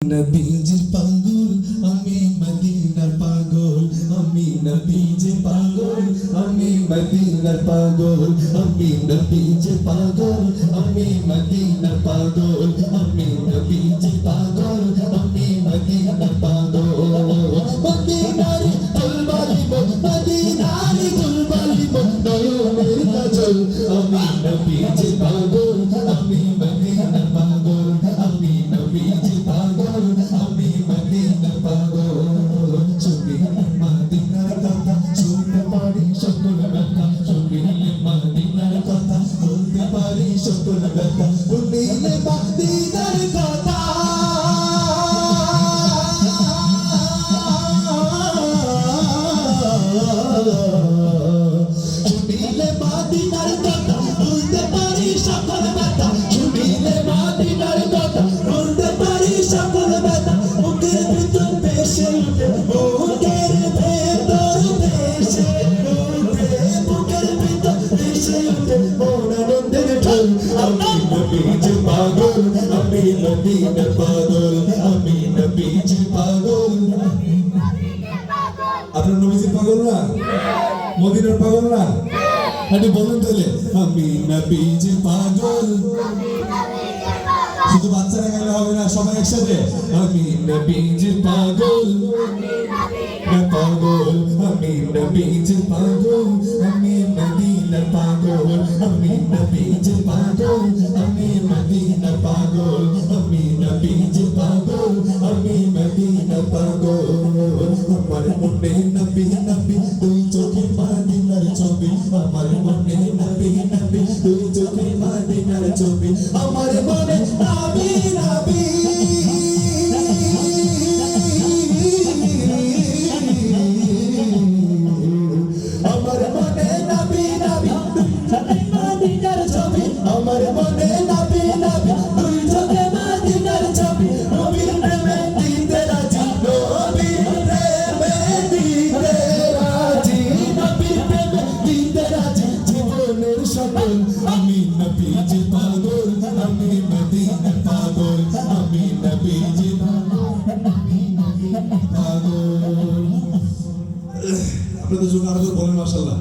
নবীজির পাগল আমি মদিনার পাগল, আমি নবীজির পাগল আমি মদিনার পাগল, আমি নবীজির পাগল আমি মদিনার পাগল, আমি নবীজির পাগল আমি মদিনার পাগল। মদিনার তুলবালি মদিনার তুলবালি নয়নের কাজল, আমি নবীজির পাগল আমি মদিনার পাগল, আমি নবীজির পাগল আমি মদিনার পাগল। শুনিলে মদিনার কথা শুনতে পারি সকল ব্যথা, শুনিলে মদিনার কথা বলতে পারি সকল ব্যথা, শুনিলে মদিনার কথা শুনিলে মদিনার কথা বলতে পারি সকল ব্যথা, শুনিলে মদিনার কথা বলতে পারি সকল ব্যথা। বুকের ভিতর ভেসে উঠে বুকের ভেতর ভেসে উঠে বুকের ভিতর ভেসে উঠে মন আনন্দের ঢল। আমি নবীজির পাগল আমি মদিনার পাগল, আমি নবীজির পাগল। আপনার নবীজির পাগল না, মদিনার পাগল না? একটু বলুন তাহলে, আমি নবীজির পাগল। শুধু বাচ্চারা গেলে হবে না, সবাই একসাথে। আমি নবীজির পাগল পাগল, আমি নবীজির পাগল, আমি মদিনার পাগল, আমি নবীজির পাগল, আমি মদিনার পাগল, আমি নবীজির পাগল, আমি মদিনার পাগল। আমার মনে নবী নবী দুই চোখে মদিনার ছবি, আমার মনে নবী নবী দুই চোখে মদিনার ছবি, আমার মনে নবী নবী আমার মনে নবী নবী দুই চোখে মদিনার ছবি, আমার মনে নবী নবী দুই চোখে মদিনার ছবি। নবীর প্রেমে দিতে রাজি, নবীর প্রেমে দিতে রাজি, নবীর প্রেমে দিতে রাজি জীবনের সকল। আমি নবীজির পাগল আমি মদিনার পাগল, আমি নবীজির পাগল। আপনাদের জন্য আরো বলেন মাশাআল্লাহ।